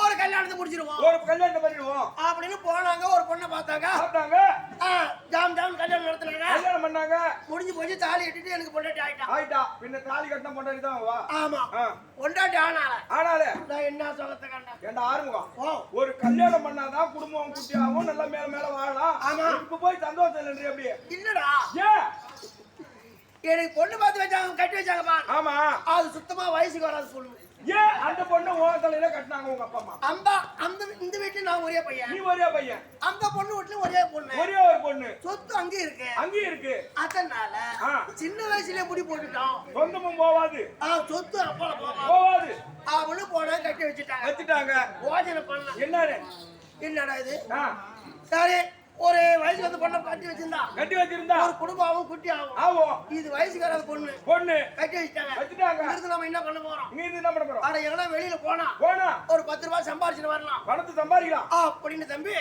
ஒரு கல்யாணத்தை முடிச்சிருவோம், ஒரு கல்யாணத்தை பண்ணிடுவோம் அப்படின்னு போனாங்க. ஒரு பொண்ணை பார்த்தாங்க, ஜாம் ஜாம் கல்யாணம் நடத்தினாங்க, கல்யாணம் பண்ணாங்க. முடிஞ்சு போச்சு, தாலி கட்டிட்டு எனக்கு பொண்டாட்டி ஆயிட்டா. பின்ன தாலி கட்டின பொண்டாட்டி தான் வா. ஆமா, பொண்டாட்டி ஆனாலே நான் என்ன சொல்லத்தை கண்டேன். ஏண்டா ஆறுமுகம், ஒரு கல்யாணம் பண்ணாதான் குடும்பம் குட்டியாவும் நல்லா மேல மேல வாழலாம். ஆமா, இப்ப போய் சந்தோஷம் இல்லைன்றி அப்படி இல்லடா. ஏன் எனக்கு பொண்ணு பார்த்து வச்சாங்க, கட்டி வச்சாங்க பாரு. ஆமா, அது சுத்தமா வயசுக்கு வராது சொல்லுங்க. ஏன் அந்த பொண்ணு உன் தலையில கட்டினாங்க உங்க அப்பா அம்மா? அந்த இந்த வீட்டுல நான் ஒரே பையன், நீ ஒரே பையன். அந்த பொண்ணு வீட்டுல ஒரே பொண்ணு, ஒரே ஒரு பொண்ணு. சொத்து அங்கே இருக்கு. அதனால சின்ன வயசுலயே முடி போட்டுட்டோம். சொந்தமும் போவாது, சொத்து அப்பா போவாது. அவனு போன கட்டி வச்சுட்டாங்க. யோஜனை பண்ணலாம். என்னடா இது? சரி, ஒரு வயசுக்கு வந்து பொண்ணை கட்டி வச்சிருந்தா ஒரு குடும்பம் குட்டி ஆகும். இது வயசுக்கு வராத பொண்ணு கட்டி வச்சுட்டாங்க. நம்ம என்ன பண்ண போறோம்? ஆனா எங்கன்னா வெளியில போனா ஒரு 10 ரூபாய் சம்பாரிச்சுட்டு வரலாம், பணத்தை சம்பாதிக்கலாம் அப்படின்னு தம்பி.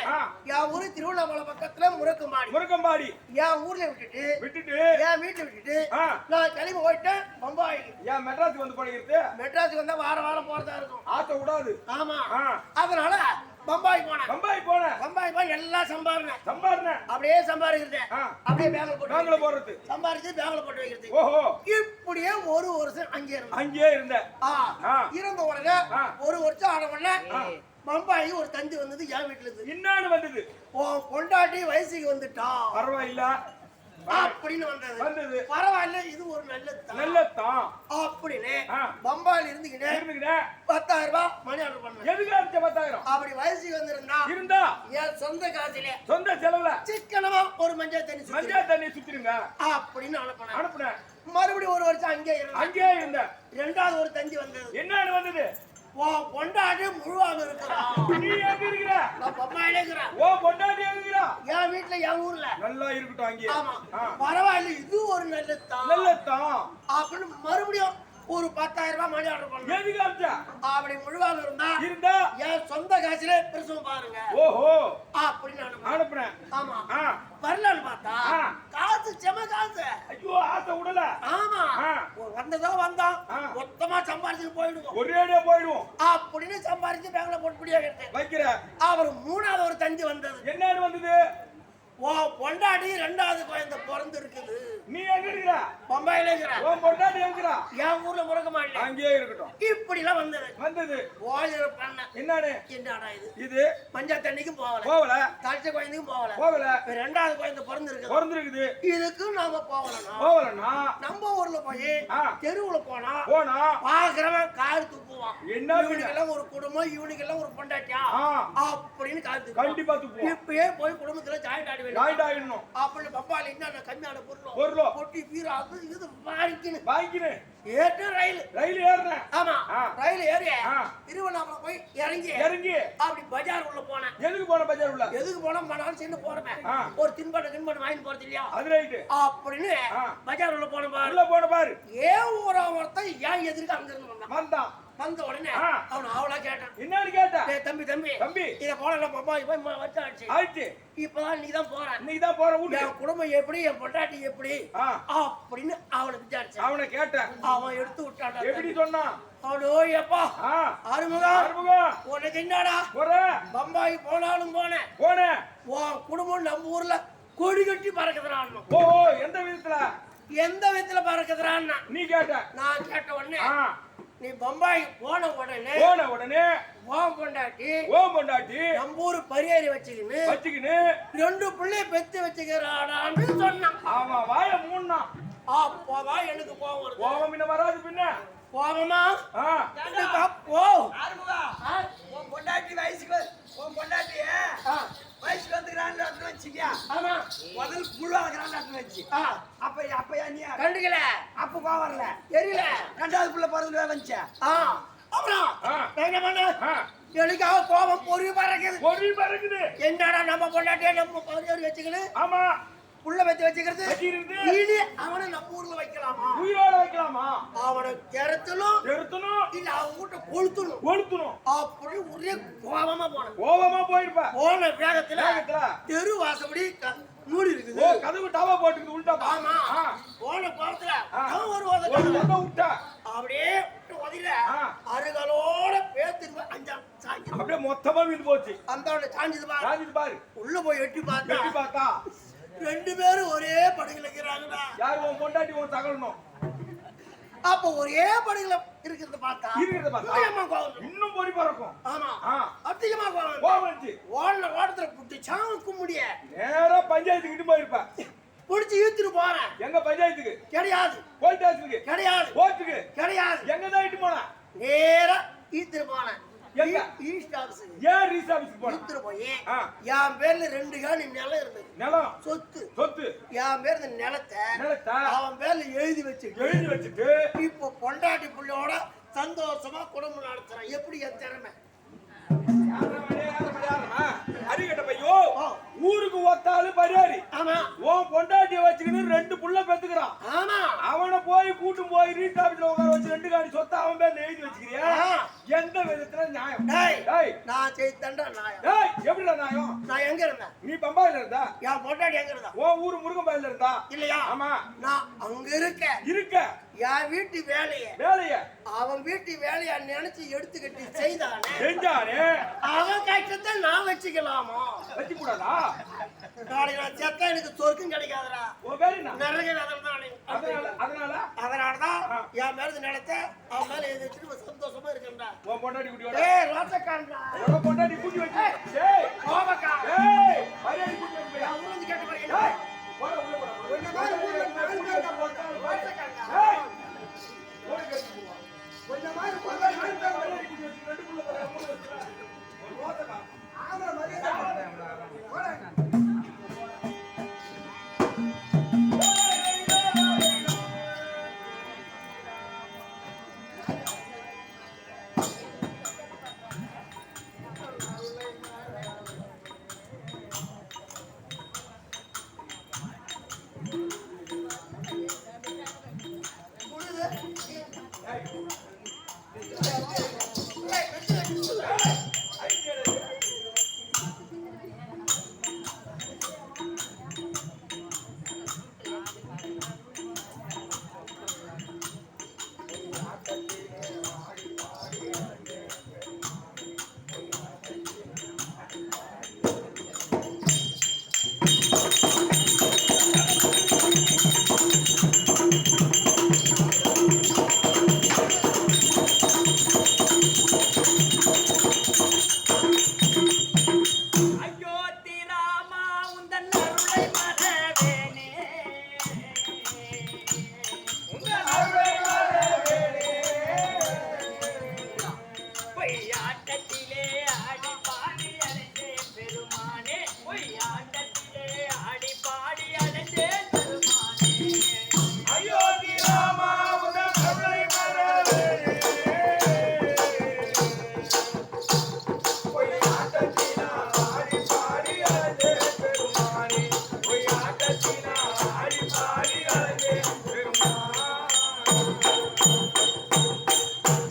என் ஊரு திருவண்ணாமலை பக்கத்துல முருக்கம்பாடி. என் ஊர்ல விட்டுட்டு என் வீட்டுல விட்டுட்டு நான் கிளம்பி போயிட்டேன் பம்பாய். ஏன் மெட்ராஸுக்கு வந்து படிக்கிறது? மெட்ராஸுக்கு வந்தா வாரம் போறதா இருக்கும், ஆத்த விடாது. ஆமா, அதனால பம்பாய் போய் எல்லாம் சம்பாரினேன். அப்படியே சம்பாதிக்கிறது, அப்படியே பேங்க்ல போடுறது, சம்பாதிச்சு பேங்க்ல போட்டு வைக்கிறது. இப்படியே ஒரு வருஷம் அங்கே இருந்தேன். இருந்த உடனே ஒரு வருஷம் ஆன உடனே பம்பாய் ஒரு தந்தி வந்தது என் வீட்டுல இருந்து. என்னன்னு வந்தது? பொண்டாட்டி வயசுக்கு வந்துட்டா, பரவாயில்ல அப்படின்னு வந்தது. பரவாயில்ல, இது ஒரு நல்லதான் அப்படின்னு பம்பாயில இருந்துகிட்டே 10,000 ரூபாய் மணி ஆர்டர் பண்ணேன். எதுக்கு 10,000? அப்படி வயசுக்கு வந்திருந்தா என் சொந்த காசுல சொந்த செலவுல சிக்கனமா ஒரு மஞ்சள் தண்ணி சுத்திருங்க அப்படின்னு அனுப்புனேன். மறுபடியும் ஒரு வருஷம் அங்கே இருந்தேன். ரெண்டாவது ஒரு தந்தி வந்தது. என்னன்னு வந்தது? பொண்டாட்டி முழுவாக இருக்கிறான். நீ எங்க இருக்கிற? நான் பம்பாயில இருக்கிறேன். பொண்டாட்டி எங்க இருக்கிறா? என் வீட்டுல, என் ஊர்ல. நல்லா இருக்கட்டும் அங்கே. ஆமா, பரவாயில்ல, இது ஒரு நல்லதான் அப்படின்னு மறுபடியும் ஒரு 10,000 ரூபாய் மணி ஆர்டர் பண்ணேன். எதுக்கு ஆச்சா? அப்படி முழுவாக இருந்தா என் சொந்த காசுல பிரசவம் பாருங்க அப்படின்னு அனுப்புறேன். ஆமா, வரலான்னு பார்த்தா காசு செம காசு. ஐயோ, ஆசை விடல. ஆமா, வந்தான் மொத்தமா சம்பாரிச்சு போயிடுவோம், ஒரேடியா போயிடுவோம் அப்படின்னு சம்பாரிச்சு பேங்க்ல போட்டு வைக்கிற. அவர் மூணாவது ஒரு தந்தி வந்தது. என்னன்னு வந்தது? பொண்டாட்டி ரெண்டாவது குழந்தை பிறந்து இருக்குது. நீ எங்க இருக்கிற? பம்பாயில இருக்கிற. பொண்டாட்டி எங்க? என் ஊர்ல முருகமாடி. அங்கேயே இருக்கட்டும். இப்படி எல்லாம் வந்தது. ஓஜர் பண்ண என்னடா இது பஞ்சாயத்து தண்ணிக்கும் போகல, தலச்ச குழந்தைக்கும் போகல. ரெண்டாவது குழந்தை பிறந்திருக்குது. இதுக்கு நாம போகலன்னா நம்ம ஊர்ல போய் தெருவுல போனா பாக்குறவன் கால் துப்புவான். என்ன இவனுக்கெல்லாம் ஒரு குடும்பம், இவனுக்கெல்லாம் ஒரு பொண்டாட்டியா அப்படின்னு கால் துப்பு. கண்டிப்பா துப்பு. இப்பயே போய் குடும்பத்துல ஜாயிண்ட் ஆடி அப்படி பம்பாயில என்ன கம்மியான பொருளோ பொட்டி பீரா இது வாங்கிக்கணும். ஏற்ற ரயில் ஏறினேன். ஆமா, ரயில் ஏறி திருவண்ணாமலை போய் இறங்கி அப்படி பஜார் உள்ள போனேன். எதுக்கு போன பஜார் உள்ள? எதுக்கு போனா சின்ன போறேன், ஒரு தின்பண்டம் வாங்கி போறது இல்லையா, அது ரைட்டு அப்படின்னு பஜார் உள்ள போன பாரு. ஏன் ஊரா ஒருத்தன் ஏன் எதிர்க்க அங்க இருந்து வந்த உடனே அவன் அவளா கேட்டான். என்னன்னு கேட்டா? தம்பி இத போல பம்பாய் போய் வச்சாச்சு, இப்பதான் நீதான் போற என் குடும்பம் எப்படி, என் பொண்டாட்டி எப்படி அப்படின்னு அவனை விசாரிச்சு அவனை கேட்டேன். அவன் எடுத்து விட்டான். எப்படி சொன்னான்? அவனோ எப்பா அறுமுகம் உனக்கு என்னடா, பம்பாய் போனாலும் போனேன் உன் குடும்பம் நம்ம ஊர்ல கொடி கட்டி பறக்குதுறான். எந்த விதத்துல பறக்குதுறான்னா நீ கேட்ட. நான் கேட்ட உடனே நீ பம்பாய் போன உடனே ஓம் பொண்டாட்டி நம்ம ஊரு பரியாரி வச்சுக்கின்னு 2 பிள்ளைய பெத்து வச்சுக்கிறாடான்னு சொன்னான். ஆமா, வாய மூணா. அப்பவா எனக்கு கோபம் என்ன வராது பின்ன கோபமா? பொண்டாட்டி வயசுக்கு வந்துக்கிறான்னு வச்சுக்கியா, முதல் முழுவாகிறான்னு வச்சு அப்பயா நீ கண்டுக்கல, அப்ப கோவம் வரல, தெரியல. ரெண்டாவது பிள்ளை பிறந்து வந்துச்சு. அப்புறம் என்ன பண்ண? எனக்காக கோபம் பொறி பறக்குது. என்னடா நம்ம பொண்டாட்டியா நம்ம பரியாரி வச்சுக்கணும். ஆமா, புள்ள வச்சுக்கிறது. இனி அவனை நம்ம ஊர்ல வைக்கலாமா, உயிரோட வைக்கலாமா, அவனை கெடுத்தணும் இல்ல அவன் வீட்டை கொளுத்தணும் அப்படி ஒரே கோபமா போயிருப்ப. போன வேகத்துல தெரு வாசப்படி மூடி இருக்குது, கதவு டவா போட்டுக்குது உள்டா. ஆமா, போன கோபத்துல விட்டா அப்படியே உதவில அருகாலோட பேத்திருப்ப அஞ்சாம் சாஞ்சி அப்படியே மொத்தமா வீடு போச்சு. அந்த சாஞ்சிது பாரு. உள்ள போய் எட்டி பார்த்தா 2 பேரும் ஒரே படகுல இருக்கிறாங்கடா. யார்? உன் பொண்டாட்டி உன் தகலணும். அப்ப ஒரே படகுல இருக்கிறத பார்த்தா இன்னும் பொறி பறக்கும். ஆமா, அதிகமா கோவம் வந்துச்சு. ஓட்டத்துல புட்டி சாவுக்கு முடிய நேரா பஞ்சாயத்துக்கிட்டு போயிருப்ப. புடிச்சு இழுத்துட்டு போறேன். எங்க பஞ்சாயத்துக்கு? கிடையாது. போலீஸ் ஸ்டேஷனுக்கு? கிடையாது. கோர்ட்டுக்கு? கிடையாது. எங்க தான் இட்டு போன? நேரா இழுத்துட்டு போனேன். எங்க? ஈஸ்ட் ஆபீஸ்க்கு. ஏன் ஈஸ்ட் ஆபீஸ்க்கு போன? இழுத்துட்டு போய் என் பேர்ல 2 காணி நிலம் இருந்தது. நிலம் சொத்து என் பேர்ல நிலத்தை அவன் பேர்ல எழுதி வச்சுட்டு இப்போ பொண்டாட்டி புள்ளையோட சந்தோஷமா குடும்பம் நடத்துறான். எப்படி என் திறமை? அறிகட்ட பையோ, ஊருக்கு ஒத்த ஒத்துக்கிறான். ஆமா அவனை போய் கூட்டும் போய் ரீட் ஆபீஸ்ல உட்கார வச்சு 2 காடி சொத்தை அவன் பேர்ல எழுதி வச்சுக்கிறியா? எந்த விதத்துல நியாயம்? நான் செய்தண்டா நியாயம். எப்படிடா நியாயம்? நான் எங்க இருந்தேன்? நீ பம்பாயில இருந்தா? என் பொண்டாட்டி எங்க இருந்தா? உன் ஊரு முருகம்பாயில இருந்தா இல்லையா? ஆமா. நான் அங்க இருக்க என் வீட்டு வேலைய அவன் வீட்டு வேலையா நினைச்சு எடுத்துக்கிட்டு செஞ்சானே அவன் கஷ்டத்தை நான் வச்சுக்கலாமா? வச்சு கூடாதா? நாளைக்கு நான் செத்தா எனக்கு சொர்க்கம் கிடைக்காதரா. அதனாலதான் என் மேல நினைச்ச அவன் மேல எதிர்த்து சந்தோஷமா இருக்கேன்டா. உன் பொண்டாட்டி குட்டியோட பொண்டாட்டி கூட்டி வச்சு கேட்டு பாருங்க.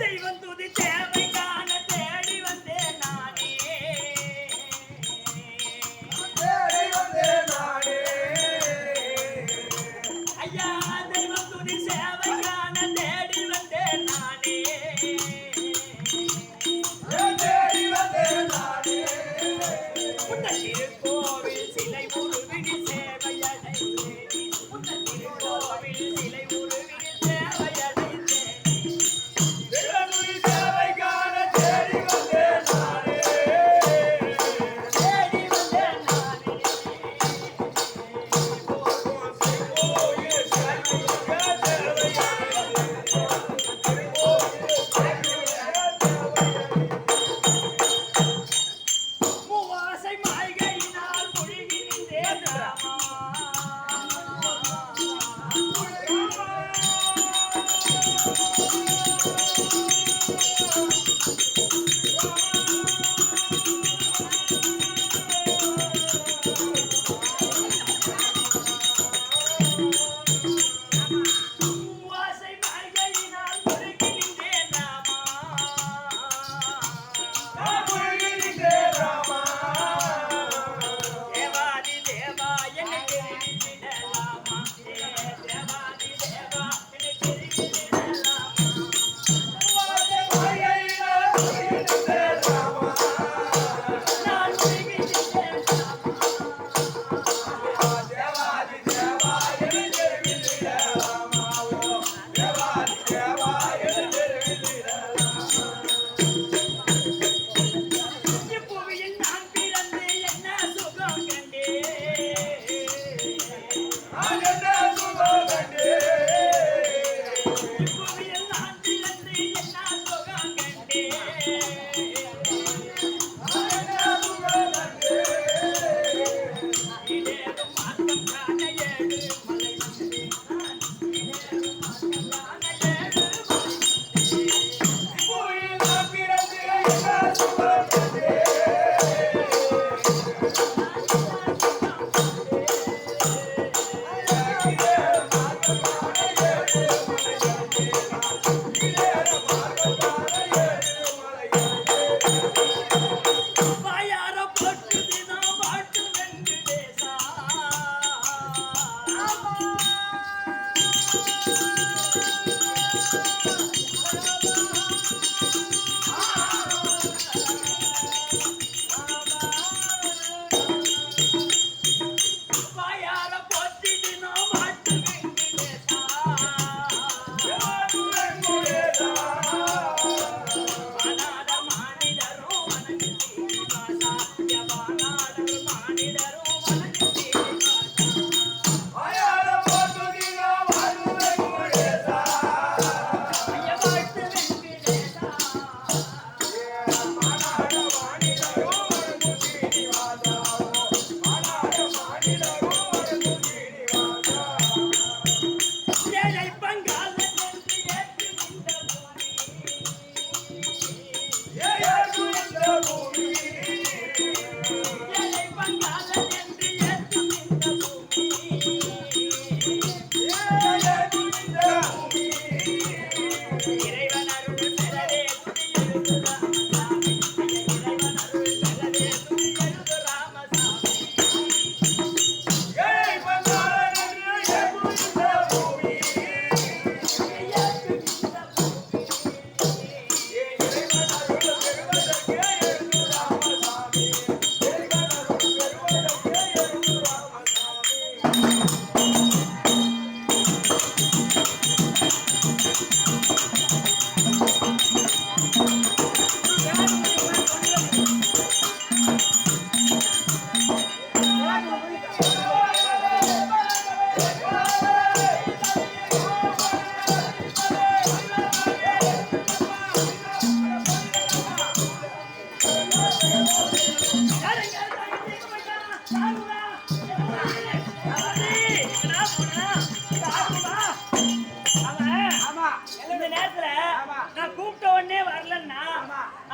தெய்வம் துதி தேவை காண தேடி வந்தேன் நானே.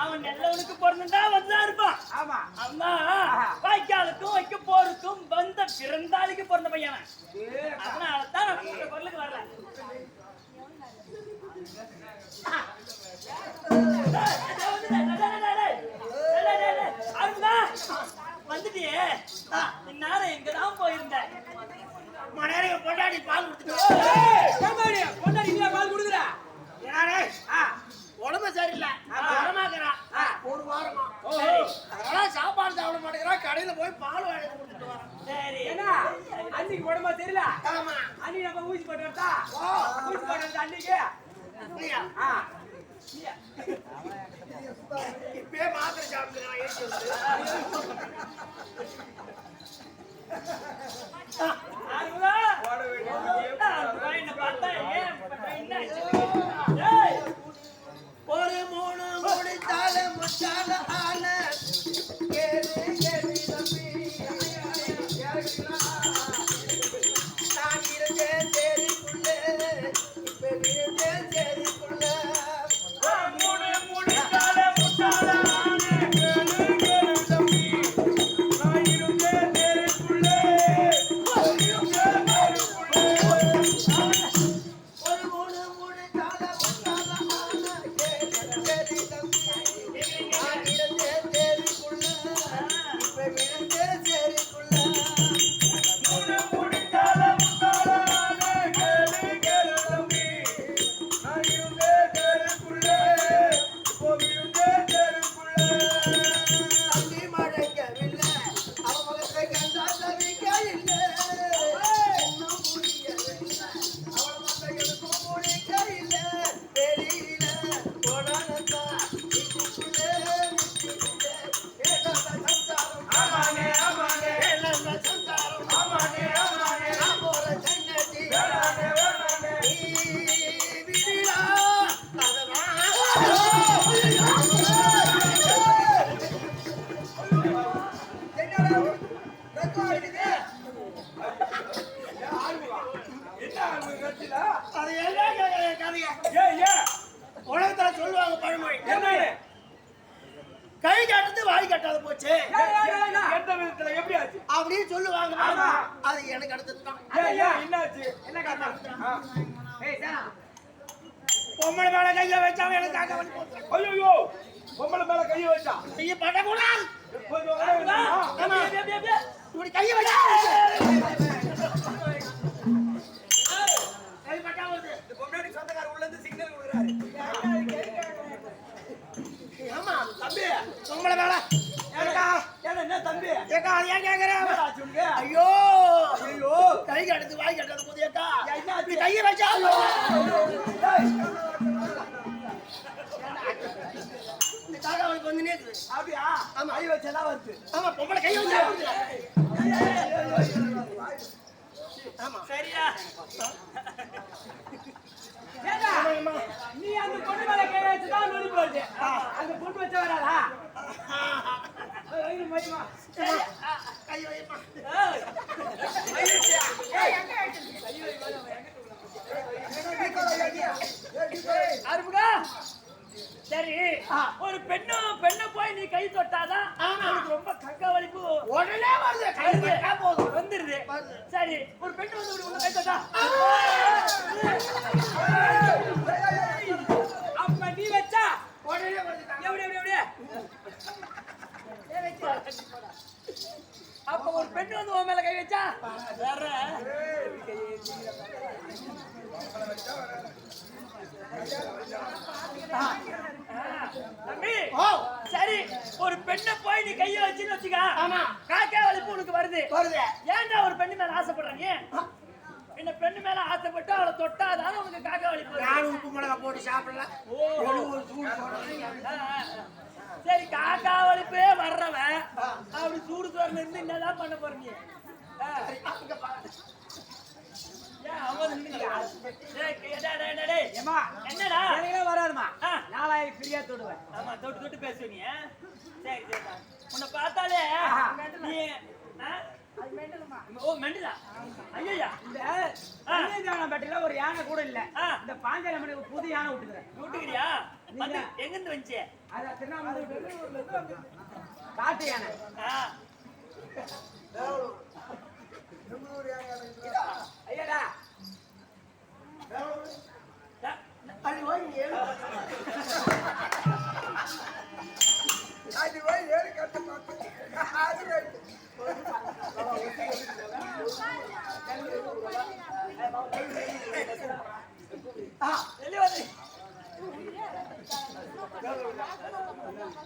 அவன் நல்லவனுக்கு பிறந்தா வந்துதான் இருப்பான். அம்மா வாய்க்காலுக்கும் வைக்க போருக்கும் வந்த பிறந்தாளிக்கு பிறந்த பையன். அதனாலதான் நான் கூப்பிட்ட பொருளுக்கு வரல. வந்துட்டியே, இந்நேரம் எங்கதான் போயிருந்தேன்? மனைவி பொண்டாடி பால் கொடுத்துட்டு பொண்டாடி இல்ல பால் கொடுக்குற உடம்பு சரியில்லை வரமாக்குறான் ஒரு வாரமா. அதனால சாப்பாடு சாப்பிட மாட்டேங்கிறான். கடையில போய் பால் வாங்கி கொடுத்துட்டு வரான். சரி, ஏன்னா அன்னைக்கு உடம்பா தெரியல. ஆமா அன்னைக்கு நம்ம ஊசி போட்டு வரதா? ஊசி போட்டு வரதா அன்னைக்கு? இப்பயே மாத்திரை சாப்பிட்டுக்கிறான். என்ன பார்த்தா என்ன ஒரு மூணு முடித்தால முச்சால ஆன கேளு கேளு தம்பி நான் இருந்தேன் தேரிக்குள்ள இப்ப இருந்தேன் தேரிக்குள்ள உலகத்துல சொல்லுவாங்க பழமொழி, கை கட்டது வாய் கட்டாத போச்சு எப்படி ஆச்சு அப்படின்னு சொல்லுவாங்க. அது எனக்கு அடுத்ததுதான். என்னாச்சு? என்ன காரணம்? பொம்மளை மேல கைய வச்சாங்க எனக்கு காக்க வலி போச்சு. ஐயோ பொம்மளை மேல கைய வச்சா நீங்க பண்ணக்கூடாது. இப்படி கைய வச்சா கை பட்டா வருது. பொம்னாடி சொந்தக்கார உள்ள இருந்து சிக்னல் கொடுக்குறாரு. ஆமா தம்பி பொம்மளை மேல என்ன தம்பி ஏக்கா ஏன் கேக்குற? ஐயோ ஐயோ கை கட்டது வாய் கட்டாத போது ஏக்கா இப்படி கைய வச்சா காக்க வலி எனக்கு வந்து நேக்குது. அப்படியா? ஆமா. கை வச்செல்லாம் வருது. ஆமா, பொம்பளை கை வச்சா வருது. ஆமா. சரியா? ஏண்டா? ஆமா. நீ அந்த பொண்ணு மேல கை வச்சுதான் நொடி போகுது. அந்த பொண்ணு வச்ச வராதா? வைரு மைமா. சரி. கை வைமா. ஏய், அருமுகா. சரி, ஒரு பெண்ணை போய் நீ கை தொட்டாதான் உனக்கு ரொம்ப கக்க வலிப்பு உடனே வருது. கை வைத்தா போதும். வந்துருது. சரி, ஒரு பெண்ணு வந்து இப்படி உன்னை கை தொட்டா அப்ப நீ வச்சா உடனே வருது. எப்படி எப்படி எப்படி அப்ப ஒரு பெண்ணு வந்து உன் மேல கை வச்சா வேற தம்பி. சரி, ஒரு பெண்ணை போய் நீ கையை வச்சுன்னு வச்சுக்க. ஆமா. காக்கா வலிப்பு உனக்கு வருது. வருது. ஏன்டா ஒரு பெண்ணு மேல ஆசைப்படுற நீ? இந்த பெண்ணு மேல ஆசைப்பட்டு அவளை தொட்டாதான் உனக்கு காக்கா வலிப்பு வருது. நான் உப்பு மிளகா போட்டு சாப்பிடல. ஒரு சூடு போடுறேன். சரி, காக்கா வலிப்பே வர்றவன் அப்படி சூடு சோறுல இருந்து என்னதான் பண்ண போற நீ? ஏன் அவன் நின்னுக்கிறியா? டேய், டேய், டேய், டேய். ஏமா என்னடா? எனக்கே வராதுமா. ஆ. நாளாய் ஃப்ரீயா தொடுவேன். ஆமா, தொட்டு தொட்டு பேசுவ நீ. சரி சரி. உன்னை பார்த்தாலே நீ ஓ மெண்டலா? ஐயா இந்த பட்டில ஒரு யானை கூட இல்ல. ஆ. இந்த பாஞ்சால மணிக்கு புது யானை விட்டுக்கிறேன். விட்டுக்கிறியா? வந்து எங்க இருந்து வந்துச்சு? அத திருநாமலை காட்டு யானை. ஐயடா அது போய் ஏழு. அது போய் ஏறி கட்ட மாட்டேன். வெளிய வந்து.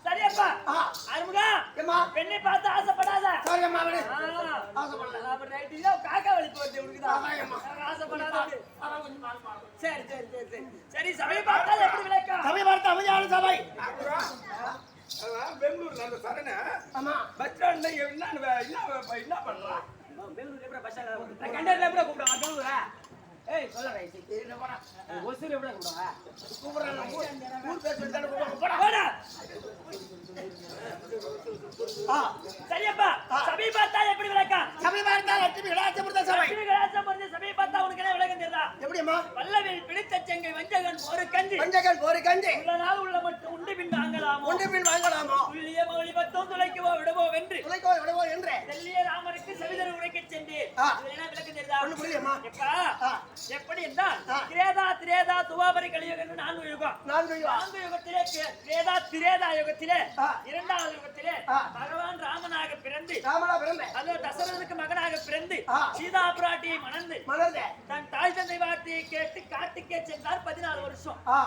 சரியப்பா. அருமுகா. ஏம்மா? பெண்ணை பார்த்து ஆசைப்படாத. சரி அம்மா விடு. ஆசைப்படல. அப்ப ரைட் இல்ல, காக்கா வலிப்பு வருது உனக்குதான். ஆமாம்மா. ஆசைப்படாத. சரி சரி சரி சரி. சரி, சபையை பார்த்தால் எப்படி விளக்கம்? சபை பார்த்து அமைதியான சபை. பெங்களூர்ல அந்த சரண ஆமா. பஸ் ஸ்டாண்ட்ல என்ன பண்றான்? பெங்களூர்ல எப்படி பஸ் ஸ்டாண்ட் கண்டக்டர்ல எப்படி கூப்பிடுவாங்க பெங்களூரா? ஏய் சொல்ல ரைட். என்ன போடா? ஒசூர் எப்படி கூப்பிடுவாங்க? கூப்பிடுறாங்க. ஊர் பேர் சொல்லி தானே கூப்பிடுவாங்க. போடா. போடா. சரியப்பா. சபையை பார்த்தால் எப்படி விளக்கம்? சபை பார்த்தா லட்சுமி விளாசப்படுத்த சபை. லட்சுமி கலாச்சாரம் புரிஞ்ச சபையை பார்த்தா உனக்கு என்ன விளக்கம் தெரியுதா? எப்படிம்மா? வல்லவில் பிடித்த செங்கை வஞ்சகன் ஒரு கஞ்சி பஞ்சகல் போரு கஞ்சி. உள்ள நாள் உள்ள மட்டும் உண்டு பின் வாங்கலாமோ? ஒன்று பின் வாங்கலாமோ? துல்லிய மொழி பத்தும் துளைக்குவோ விடுவோ வென்று துளைக்கோ விடவோ என்று. தெல்லிய ராமருக்கு செவிதர் உரைக்கச் சென்றேன். ஆ. இதுல என்ன விளக்கம் தெரியுதா? ஒண்ணு புரியலையேம்மா. எப்பா, ஆ. எப்படி என்றால் ஆ. திரேதா துவாபரி கலியுகம் என்று 4 யுகம். நான்கு யுகம். 4 யுகத்திலே திரேதா யுகத்திலே ஆ. 2வது யுகத்திலே ஆ. பகவான் ராமனாக பிறந்து ராமனா பிறந்த. அதோ தசரதனுக்கு மகனாக பிறந்து ஆ. சீதா பிராட்டியை மணந்து மலர்ந்த. தன் தாய் தந்தை வார்த்தையை கேட்டு காட்டுக்கே சென்றார் 14 வருஷம். ஆ.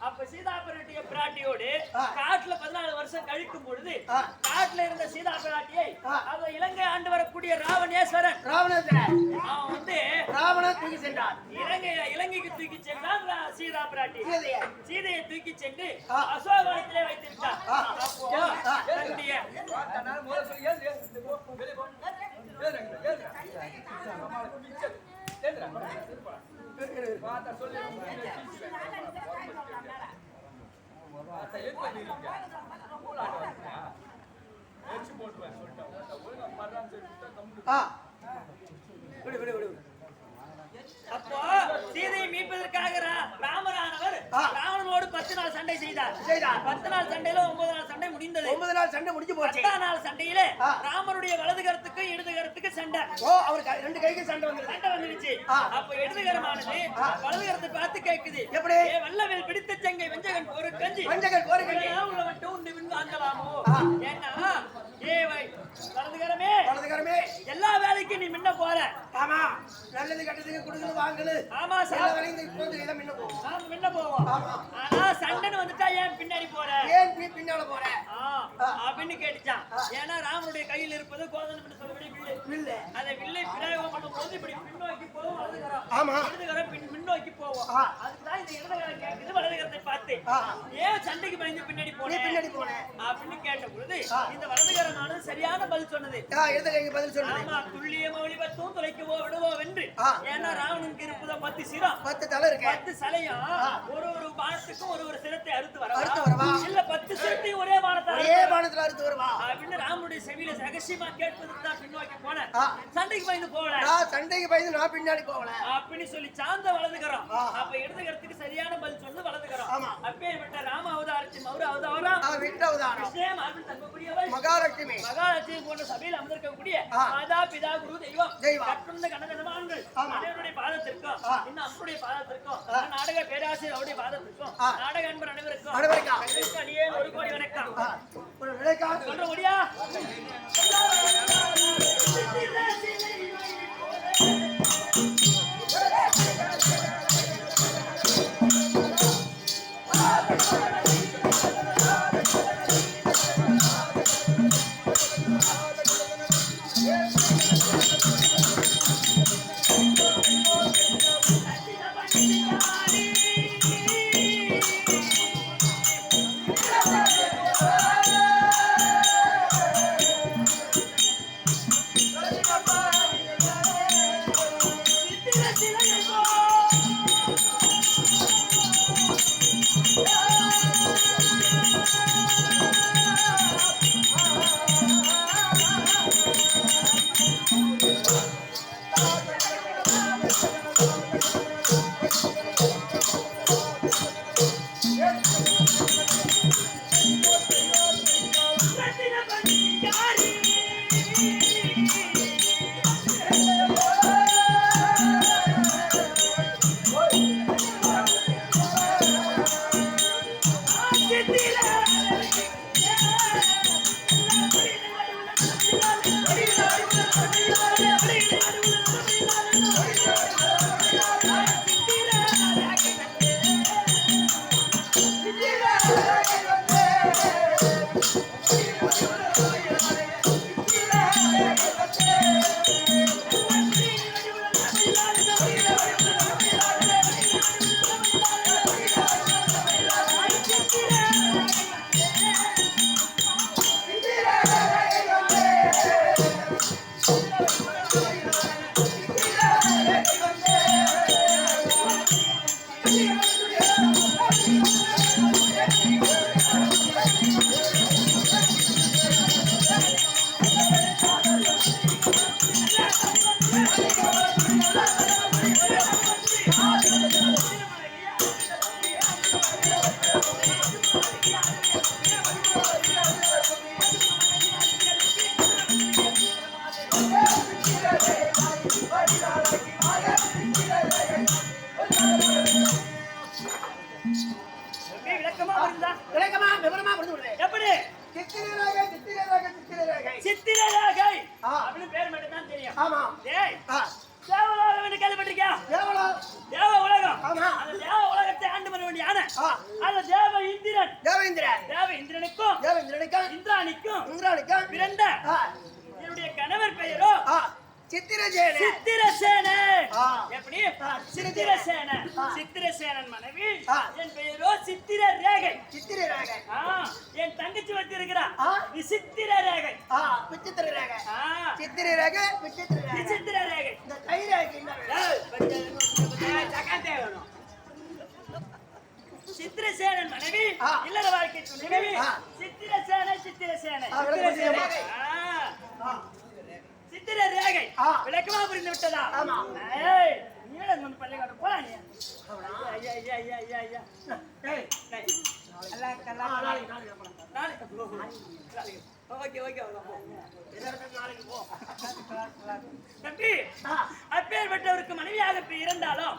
அப்ப சீதா பிராட்டியோடு ஆ. காட்டுல 14 வருஷம் கழிக்கும் பொழுது ஆ. காட்டுல இருந்த சீதா பிராட்டியை ஆ. அவ இலங்கை ஆண்டு வரக்கூடிய ராவணேஸ்வரன் ராவணன் அவன் வந்து ராவணன் தூக்கி சென்றார். இலங்கைக்கு தூக்கி சென்றான் சீதா பிராட்டி. சீதையை. சீதையை தூக்கி சென்று ஆ. அசோகவனத்திலே வைத்திருந்தார். ஆ. அப்போ ஆ. தன்னுடைய அப்போ சீதையை மீட்பதற்காக ராமரானவர் ராவணனோடு 10 நாள் சண்டை செய்தார். 10 நாள் சண்டையில 9 நாள் சண்டை முடிந்தது. 9 நாள் சண்டை முடிஞ்சு போச்சு. 10ஆம் நாள் சண்டையிலே ராமருடைய வலது கரத்துக்கும் இடது கரத்துக்கு சண்டை. ஓ, அவர் ரெண்டு கைக்கு சண்டை வந்தது. சண்டை வந்துருச்சு. அப்ப இடது கரமானது வலது கரத்தை பார்த்து கேக்குது. எப்படி? வல்லவில் பிடித்த செங்கை வஞ்சகன் ஒரு கஞ்சி வஞ்சகன் போரு கஞ்சி. உள்ள மட்டும் உண்டு பின் வாங்கலாமோ? ஏன்னா வலது கரமே வலது கரமே எல்லா வேலைக்கும் நீ முன்ன போற. ஆமா நல்லது கெட்டதுக்கு குடுக்கணும் வாங்கணும். ஆமா எல்லா சார். வேலையும் இந்த இப்போது இதை முன்ன போகும். நாம முன்ன போவோம். ஆமா. ஆனா சண்டைன்னு வந்துட்டா ஏன் பின்னாடி போற? ஏன் நீ பின்னால போற? அப்படின்னு கேட்டுச்சான். ஏன்னா ராமனுடைய கையில் இருப்பது கோதண்டம் என்று சொல்லபடி வில்லு. வில்லு. அதை வில்லை பிரயோகம் பண்ணும்போது இப்படி பின்னோக்கி போவோம், வலதுகரம். ஆமா. இடதுகரம் முன்னோக்கி போவோம். அதுக்குதான் இந்த இடதுகரம் கேட்குது வலதுகரத்தை பார்த்து. ஏன் சண்டைக்கு பயந்து பின்னாடி நீ போனேன் பின்னாடி போன. அப்படின்னு கேட்ட பொழுது இந்த வலதுகரமானது சரியான பதில் சொன்னது. இடது கைக்கு பதில் சொன்னது. ஆமா, துல்லியமா ஒளிபத்தும் துளைக்கவோ விடுவோ வென்று. ஏன்னா ராவணனுக்கு இருப்பதா 10 சிரம், 10 தலை இருக்கு. 10 சலையும் ஒரு பானத்துக்கும் ஒரு சிரத்தை அறுத்து அறுத்து வரவா வரவா? இல்ல 10 சிரத்தையும் ஒரே பானத்தை ஒரே பானத்துல அறுத்து வருவா அப்படின்னு ராமனுடைய செவியில ரகசியமா கேட்பதுக்கு தான் பின்னோக்கி போனேன். சண்டைக்கு பயந்து போகல. நான் சண்டைக்கு பயந்து நான் பின்னாடி போகல அப்படின்னு சொல்லி சார்ந்த வலதுகரம். அப்ப இடதுகரத்துக்கு சரியான பதில் சொல்லு வலதுகரம். ஆமா. அப்பேற்பட்ட ராம அவதாரத்தின் மௌர அவதாரம் விட்டவதாரம் கிருஷ்ணே மார்பில் தங்கக்கூடியவள் மகாலட்சுமி. மகாலட்சுமி போன்ற சபையில் அமர்ந்திருக்கக்கூடிய மாதா பிதா குரு தெய்வம் கற்றுள்ள கனகனமான்கள் அனைவருடைய பாதத்திற்கும் இன்னும் அன்புடைய பாதத்திற்கும் நாடக பேராசிரியர் அவருடைய பாதத்திற்கும் நாடக அன்பர் அனைவருக்கும் அடியே 1 கோடி வணக்கம். சொல்ற முடியா? சித்திரரேகை அப்படின்னு பேர் மட்டும் தான் தெரியும். ஆமா. டேய் தேவலோகம் என்று கேள்விப்பட்டிருக்கியா? தேவ உலகம். அந்த தேவ உலகத்தை ஆண்டு வர வேண்டிய யானை. அந்த தேவ இந்திரன். தேவ இந்திரனுக்கும் இந்திராணிக்கும் பிறந்த என்னுடைய கணவர் பெயரோ சித்திரசேனன். எப்படி? சித்திரசேனன். சித்திரசேனன் மனைவி என் பெயரோ சித்திரரேகை. என் தங்கச்சி வச்சு இருக்கிறா விசித்திரரேகை. விசித்திரரேகை. சித்திரசேனன் மனைவி இல்லற வாழ்க்கை துணைவி சித்திரசேனன். சித்திரரேகை விளக்கமா புரிந்து விட்டதா? நீளம் வந்து பள்ளிக்கூடம் போறா நீ. அப்பேற்பட்டவருக்கு மனைவியாக இருந்தாலும்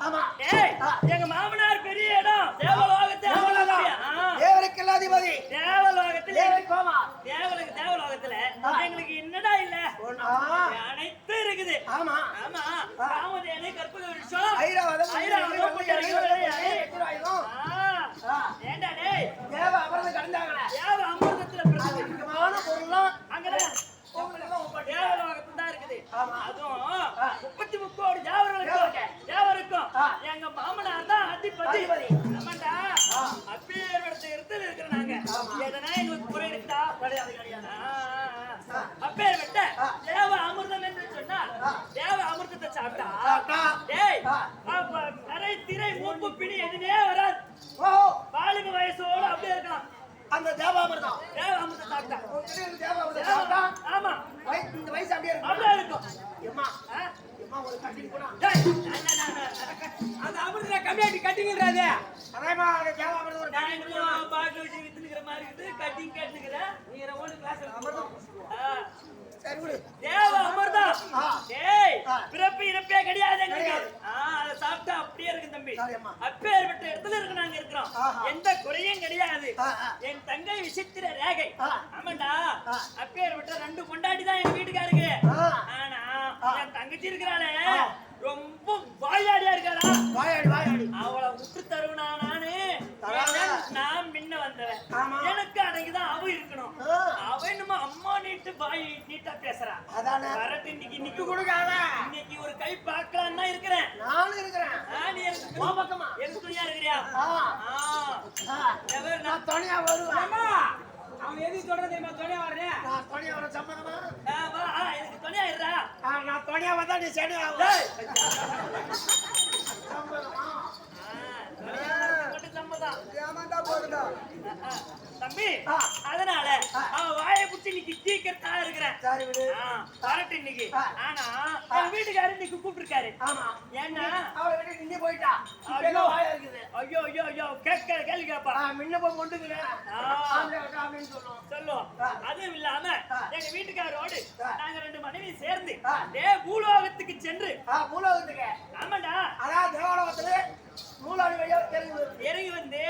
எங்க மாமனார் பெரிய இடம் தேவலோகத்தில் தேவலோகத்துல எங்களுக்கு என்னடா இல்ல அனைத்து இருக்கு. இருக்குது. ஆமா ஆமா காமதேனு கற்பக விருட்சம் ஐராவதம் ஐராவதம் புண்ணியாயிரம். எத்திராயிரம் ஏண்டா டேய் தேவ அமர்ந்து கடந்தாங்களே தேவ அமிர்தத்துல பிரசித்தி முக்கியமான பொருள்லாம் அங்கதான் உங்களுக்கு தேவலோகத்துல தான் இருக்குது. ஆமா. அதுவும் 33 கோடி தேவருக்கும் எங்க மாமனார் தான் அதிபதி. ஆமாண்டா அப்பேற்பட்ட இடத்துல இருக்கிற நாங்க எதனா எங்களுக்கு குறை இருந்தா கிடையாது கிடையாது அப்பேற்பட்ட தேவ அமிர்தம் என்று சொன்னா தேவ அமிர்தத்தை சாப்பிட்டா டேய் அப்ப கரை திரை மூப்பு பிடி எதுவுமே வராது. ஓ வாலிப வயசோட அப்படியே இருக்கலாம். அந்த தேவாமிர்தம் தேவ அமிர்தம் சாப்பிட்டா தேவாமிர்தம் சாப்பிட்டா ஆமா இந்த வயசு அப்படியே இருக்கும் அப்படியே இருக்கும். எம்மா எம்மா ஒரு கட்டிங் போனா டேய் அந்த அமிர்தத்தை கம்மியாட்டி கட்டிங்கிறாதே அதேமா அந்த தேவாமிர்தம் ஒரு நான் இன்னும் பாட்டில் வச்சு வித்துக்கிற மாதிரி இருக்குது. கட்டிங் கேட்டுக்கிறேன். நீ ஓன் கிளாஸ் அமிர்தம். சரி விடு தேவ அமிர்தம். டேய் பிறப்பு இறப்பே கிடையாது எங்களுக்கு. கிடையாது. அதை சாப்பிட்டா அப்படியே இருக்கு தம்பி. சரிம்மா. அப்பேற்பட்ட இடத்துல இருக்கு நாங்க இருக்கிறோம். எந்த குறையும் கிடையாது. ஆ. என் தங்கை விசித்திர ரேகை. ஆ. ஆமாண்டா அப்பேற்பட்ட 2 கொண்டாடி தான் எங்க வீட்டுக்காருக்கு. ஆ. ஆனா என் தங்கச்சி இருக்கிறாளே ரொம்ப வாயாடியா இருக்காளா. வாயாடி வாயாடி அவளை விட்டு தருவனா நானு. ஏன்னா, நான் முன்ன வந்தவன். ஆமா. எனக்கு அடங்கிதான் அவ இருக்கணும். அவ என்னமோ அம்மா நீட்டு வாய் நீட்டா பேசுறா. அதானே வரட்டு இன்னைக்கு நிக்கு கொடுக்காத இன்னைக்கு ஒரு கை பார்க்கலாம் தான் இருக்கிறேன். நானும் இருக்கிறேன் நீ எனக்கு பக்கமா எனக்கு துணியா இருக்கிறியா? எவர் நான் துணையா வருவேன் அவன் எதுக்கு சொல்றது தெரியுமா? துணையா வர்றேன் நான் துணையா வர சம்மதமா எனக்கு துணியா இருடா. நான் துணையா வந்தா நீ சனியா சம்மதமா சம்மதம் ஏமாந்தா போகுதா தம்பி. அதனால அவ வாயை புடிச்சு இன்னைக்கு சீக்கிரத்தா இருக்கிறேன். சரி விடு வரட்டு இன்னைக்கு. ஆனா எங்க வீட்டுக்காரர் இன்னைக்கு கூப்பிட்டுருக்காரு. ஆமா ஏன்னா அவளை விட்டு நின்னு போயிட்டா ஐயோ வாயா இருக்குது ஐயோ ஐயோ ஐயோ கேள்வி கேப்பா. முன்ன போய் கொண்டுக்கிறேன் அப்படின்னு சொல்லுவோம் சொல்லுவோம். அதுவும் இல்லாம எங்க வீட்டுக்காரோடு நாங்க 2 மனைவி சேர்ந்து பூலோகத்துக்கு சென்று மூலவத்துக்கு ஆமாண்டா அதான் தேவாலயத்துல மூலாடி வழியா இறங்கி வந்து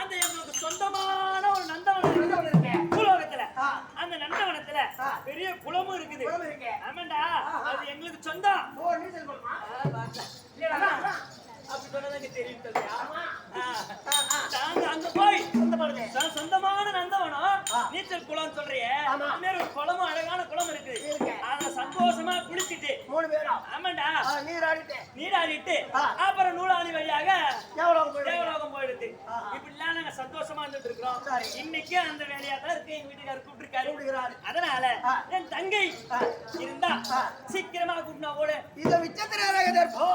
அந்த எங்களுக்கு சொந்தமான ஒரு நந்தவனம் இருக்கு இருக்கு பூலோகத்துல அந்த நந்தவனத்துல பெரிய குளமும் இருக்குது. குளம் இருக்கு. ஆமாண்டா அது எங்களுக்கு சொந்தம். ஓ நீச்சல் குளமா இல்லடா, அப்படி சொன்னதாங்க தெரியும் சொல்றியா? நாங்க அங்க போய் சொந்தமான நந்தவனம் நீச்சல் குளம் சொல்றியே ஒரு குளமும் அழகான குளம் இருக்குது. அத சந்தோஷமா குளிச்சுட்டு 3 பேரும் ஆமாண்டா நீராடிட்டு ஆ. அப்புறம் நூலாணி வழியாக தேவலோகம் தேவலோகம் போயிடுது. இப்படிலாம் நாங்க சந்தோஷமா இருந்துட்டு இருக்கிறோம். சரி. இன்னைக்கு அந்த வேலையா தான் இருக்கு. எங்க வீட்டுக்காரர் கூப்பிட்டுருக்காரு. கூப்பிடுகிறாரு. அதனால என் தங்கை இருந்தா சீக்கிரமா கூட்டினா கூட இத விசித்திர போ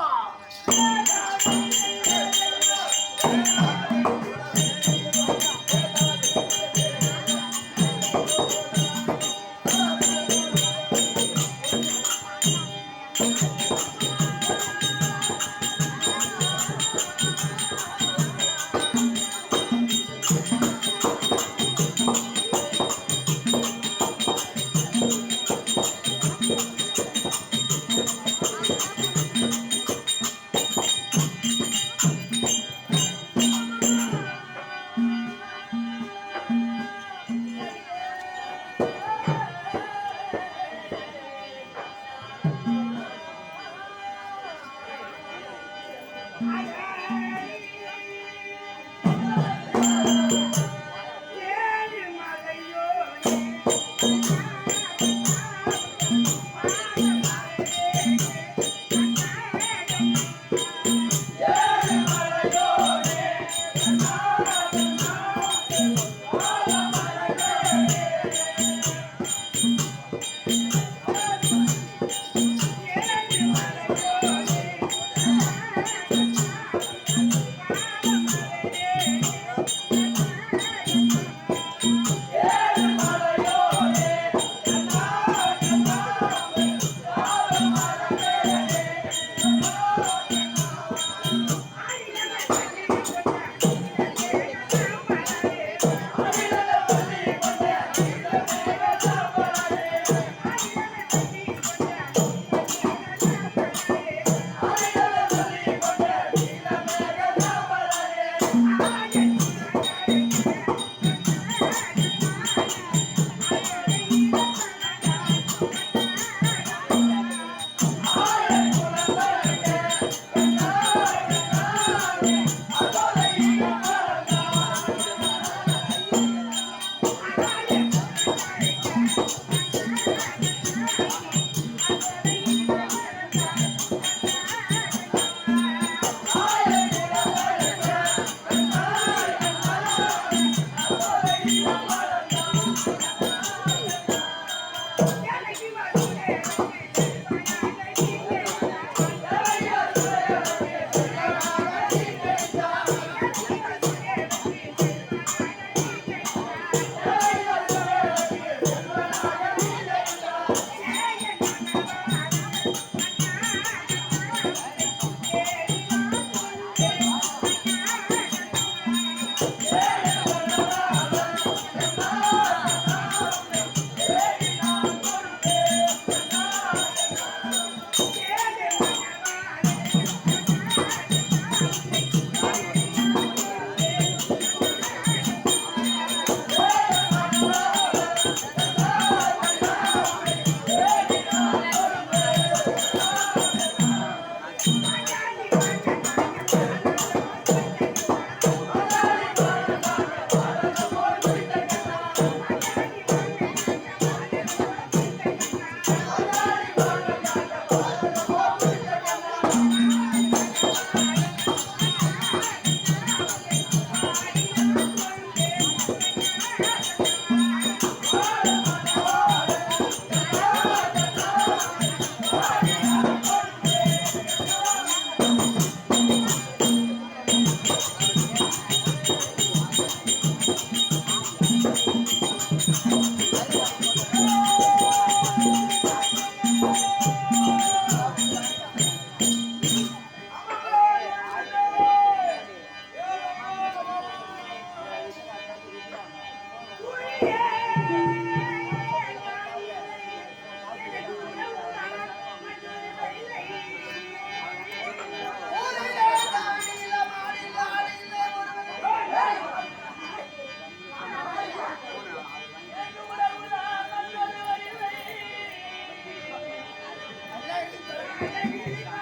Hey!